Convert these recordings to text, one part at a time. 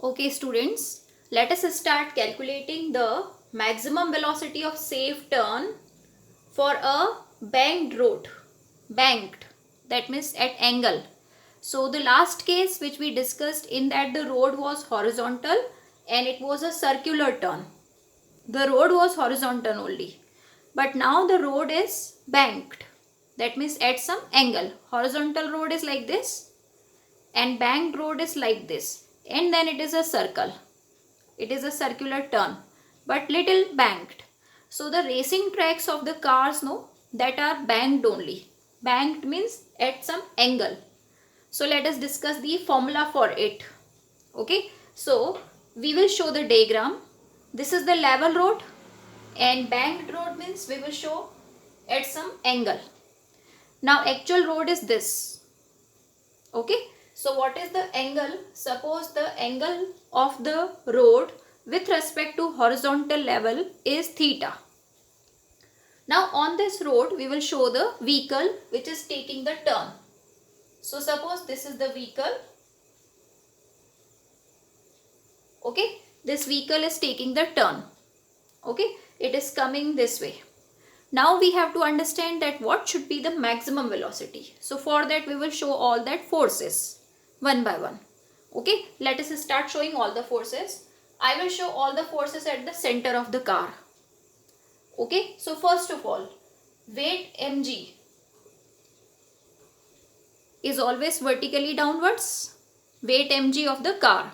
Okay students, let us start calculating the maximum velocity of safe turn for a banked road. Banked, that means at angle. So the last case which we discussed, in that the road was horizontal and it was a circular turn. The road was horizontal only. But now the road is banked. That means at some angle. Horizontal road is like this and banked road is like this. And then it is a circle. It is a circular turn but little banked. So the racing tracks of the cars, no, that are banked only. Banked means at some angle. So let us discuss the formula for it. Okay, so we will show the diagram. This is the level road and banked road means we will show at some angle. Now actual road is this. Okay, so what is the angle? Suppose the angle of the road with respect to horizontal level is theta. Now on this road we will show the vehicle which is taking the turn. So suppose this is the vehicle. Okay, this vehicle is taking the turn. Okay, it is coming this way. Now we have to understand that what should be the maximum velocity. So for that we will show all that forces one by one. Okay, let us start showing all the forces. I will show all the forces at the center of the car. Okay, so first of all, weight mg is always vertically downwards. Weight mg of the car.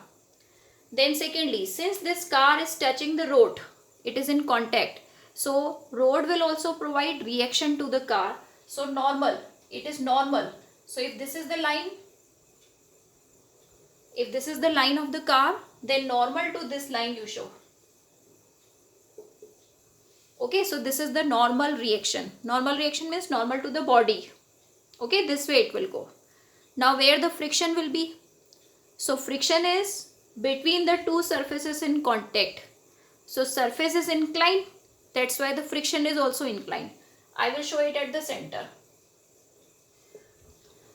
Then secondly, since this car is touching the road, it is in contact. So road will also provide reaction to the car. So normal, it is normal. So if this is the line, of the car, then normal to this line you show. Okay, so this is the normal reaction. Normal reaction means normal to the body. Okay, this way it will go. Now where the friction will be? So friction is between the two surfaces in contact. So surface is inclined. That's why the friction is also inclined. I will show it at the center.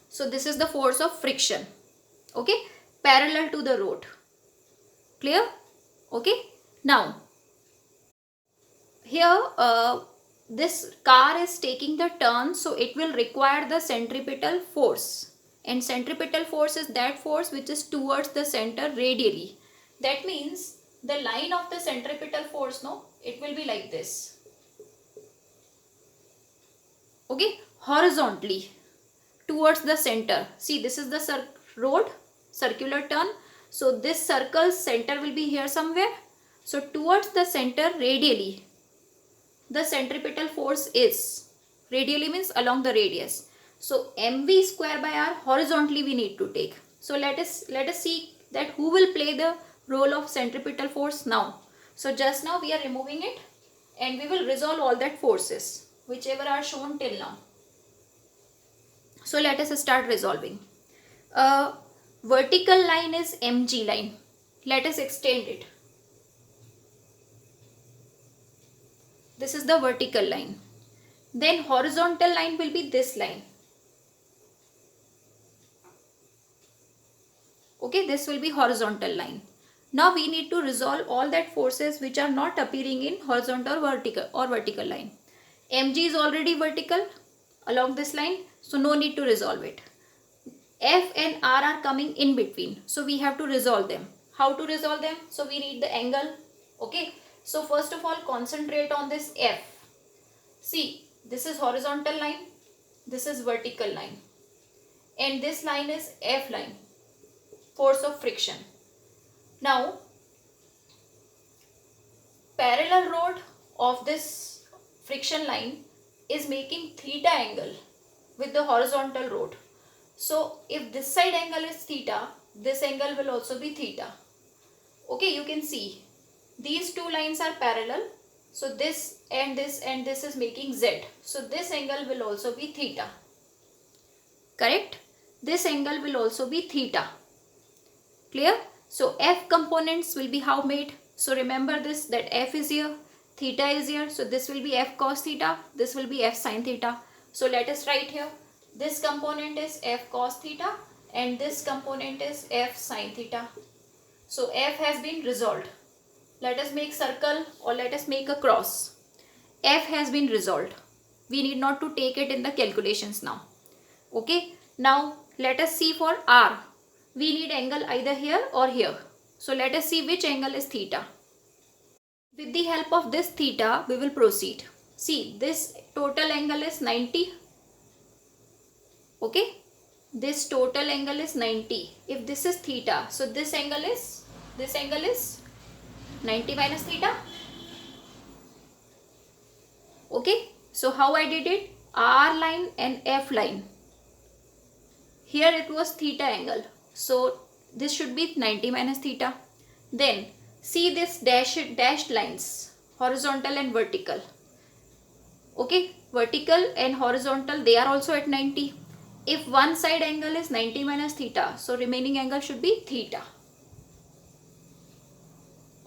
So this is the force of friction. Okay, parallel to the road. Clear? Okay. Now here this car is taking the turn, so it will require the centripetal force. And centripetal force is that force which is towards the center radially. That means the line of the centripetal force, no, it will be like this. Okay, horizontally towards the center. See, this is the road, circular turn. So this circle's center will be here somewhere. So towards the center radially, the centripetal force is, radially means along the radius. So mv square by r horizontally we need to take. So let us see that who will play the role of centripetal force now. So just now we are removing it and we will resolve all that forces whichever are shown till now. So let us start resolving. Vertical line is mg line. Let us extend it. This is the vertical line. Then horizontal line will be this line. Okay, this will be horizontal line. Now we need to resolve all that forces which are not appearing in horizontal or vertical line. mg is already vertical along this line, so no need to resolve it. F and R are coming in between, so we have to resolve them. How to resolve them? So we need the angle. Okay, so first of all concentrate on this F. See, this is horizontal line, this is vertical line, and this line is F line, force of friction. Now parallel road of this friction line is making theta angle with the horizontal road. So if this side angle is theta, this angle will also be theta. Okay, you can see these two lines are parallel. So this and this is making z. So this angle will also be theta. Correct? This angle will also be theta. Clear? So F components will be how made? So remember this, that F is here, theta is here. So this will be F cos theta, this will be F sin theta. So let us write here. This component is F cos theta and this component is F sin theta. So f has been resolved. Let us make circle or let us make a cross. F has been resolved. We need not to take it in the calculations now. Okay. Now let us see for R. We need angle either here or here. So let us see which angle is theta. With the help of this theta, we will proceed. See, this total angle is 90. Okay. This total angle is 90. If this is theta, so this angle is 90 minus theta. Okay. So how I did it? R line and F line. Here it was theta angle. So this should be 90 minus theta. Then see this dashed lines, horizontal and vertical. Okay. Vertical and horizontal, they are also at 90. If one side angle is 90 minus theta, so remaining angle should be theta.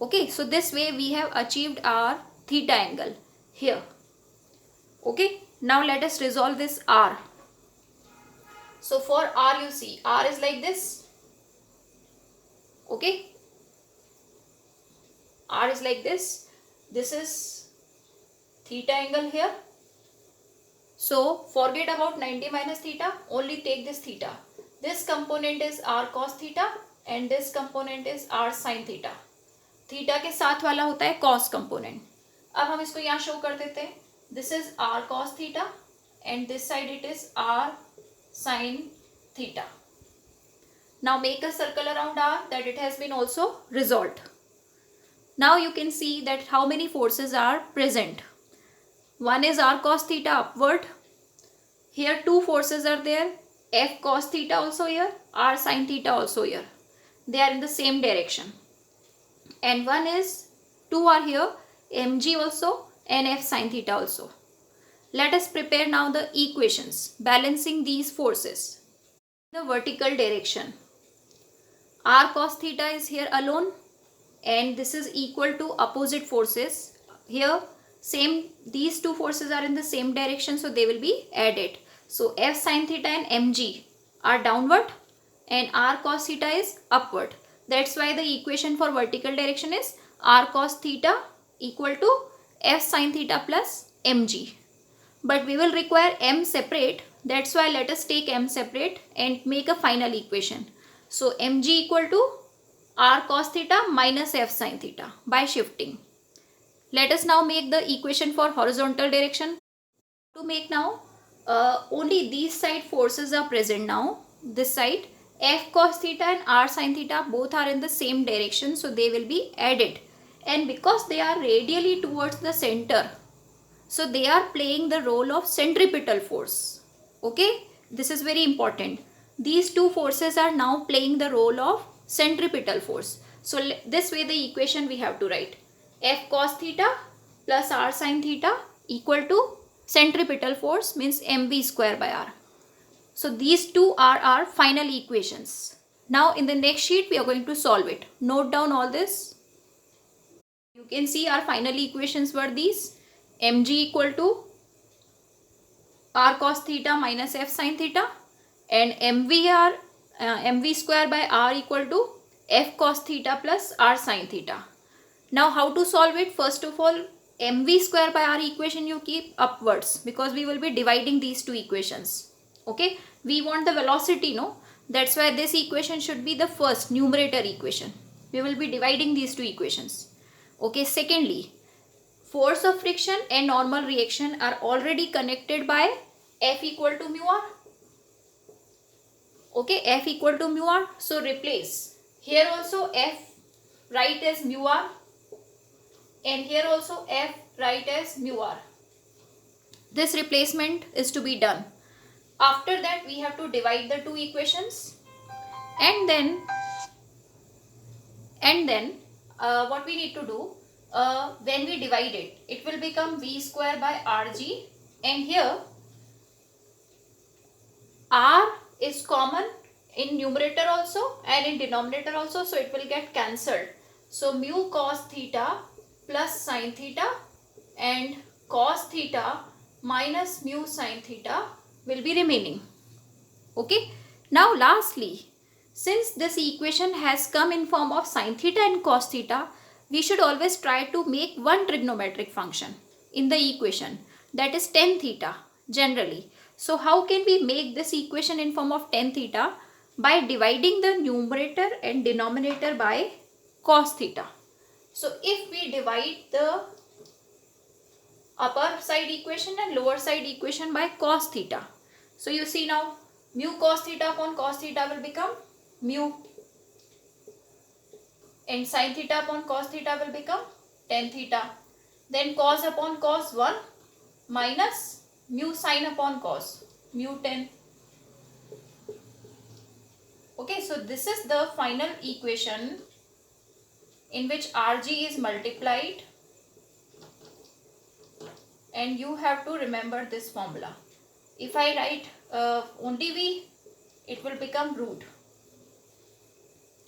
Okay, so this way we have achieved our theta angle here. Okay, now let us resolve this R. So for R, you see, R is like this. Okay, R is like this. This is theta angle here. So forget about 90 minus theta, only take this theta. This component is R cos theta and this component is R sin theta. Theta के साथ वाला होता है cos component. अब हम इसको यहाँ show कर देते हैं. This is R cos theta and this side it is R sin theta. Now make a circle around R that it has been also resolved. Now you can see that how many forces are present. One is R cos theta upward. Here two forces are there. F cos theta also here. R sin theta also here. They are in the same direction. And one is, two are here. Mg also and F sin theta also. Let us prepare now the equations balancing these forces. The vertical direction. R cos theta is here alone. And this is equal to opposite forces. Here same, these two forces are in the same direction, so they will be added. So F sin theta and Mg are downward and R cos theta is upward. That's why the equation for vertical direction is R cos theta equal to F sin theta plus Mg. But we will require M separate. That's why let us take M separate and make a final equation. So Mg equal to R cos theta minus F sin theta by shifting. Let us now make the equation for horizontal direction. To make now, only these side forces are present now. This side, F cos theta and R sin theta both are in the same direction, so they will be added. And because they are radially towards the center, so they are playing the role of centripetal force. Okay, this is very important. These two forces are now playing the role of centripetal force. So this way the equation we have to write. F cos theta plus R sin theta equal to centripetal force means mv square by R. So these two are our final equations. Now in the next sheet we are going to solve it. Note down all this. You can see our final equations were these. Mg equal to R cos theta minus F sin theta and mv square by R equal to F cos theta plus R sin theta. Now how to solve it? First of all, mv square by R equation you keep upwards because we will be dividing these two equations. Okay, we want the velocity, no? That's why this equation should be the first numerator equation. We will be dividing these two equations. Okay, secondly, force of friction and normal reaction are already connected by F equal to mu R. Okay, F equal to mu R. So replace. Here also F write as mu R. And here also F write as mu R. This replacement is to be done. After that we have to divide the two equations. And then what we need to do, when we divide it, it will become v square by rg, and here r is common in numerator also and in denominator also, so it will get cancelled. So mu cos theta plus sin theta and cos theta minus mu sin theta will be remaining. Okay. Now lastly, Since this equation has come in form of sin theta and cos theta, we should always try to make one trigonometric function in the equation, that is tan theta generally. So how can we make this equation in form of tan theta? By dividing the numerator and denominator by cos theta. So if we divide the upper side equation and lower side equation by cos theta, so you see now mu cos theta upon cos theta will become mu, and sin theta upon cos theta will become tan theta. Then cos upon cos 1 minus mu sin upon cos, mu tan. Okay, so this is the final equation in which Rg is multiplied, and you have to remember this formula. If I write only V, it will become root.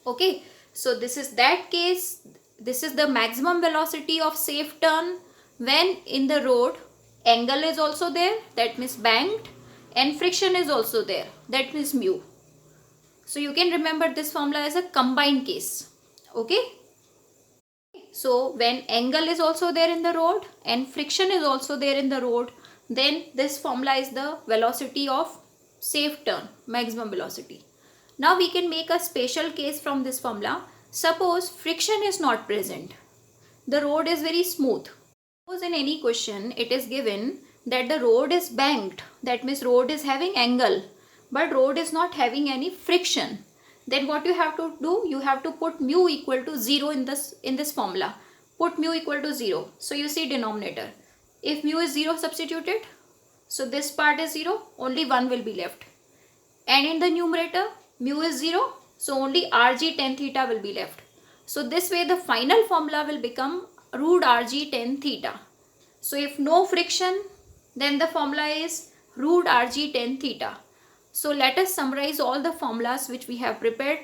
Okay, so this is that case. This is the maximum velocity of safe turn when in the road angle is also there, that means banked, and friction is also there, that means mu. So you can remember this formula as a combined case. Okay, so when angle is also there in the road and friction is also there in the road, then this formula is the velocity of safe turn, maximum velocity. Now we can make a special case from this formula. Suppose friction is not present, the road is very smooth. Suppose in any question it is given that the road is banked, that means road is having angle, but road is not having any friction. Then what you have to do? You have to put mu equal to 0 in this formula. Put mu equal to 0. So you see denominator. If mu is 0 substituted, so this part is 0, only 1 will be left. And in the numerator, mu is 0, so only Rg tan theta will be left. So this way the final formula will become root Rg tan theta. So if no friction, then the formula is root Rg tan theta. So let us summarize all the formulas which we have prepared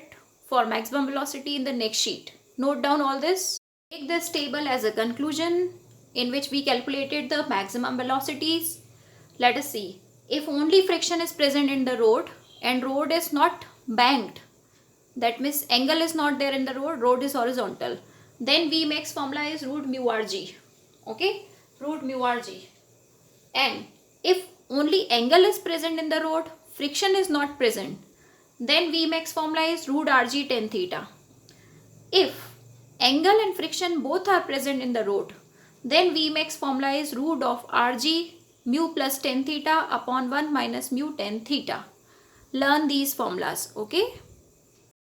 for maximum velocity in the next sheet. Note down all this. Take this table as a conclusion in which we calculated the maximum velocities. Let us see. If only friction is present in the road and road is not banked, that means angle is not there in the road is horizontal, then Vmax formula is root mu Rg. Okay, root mu Rg. And if only angle is present in the road, friction is not present, then Vmax formula is root Rg tan theta. If angle and friction both are present in the road, then Vmax formula is root of Rg mu plus tan theta upon 1 minus mu tan theta. Learn these formulas. Okay.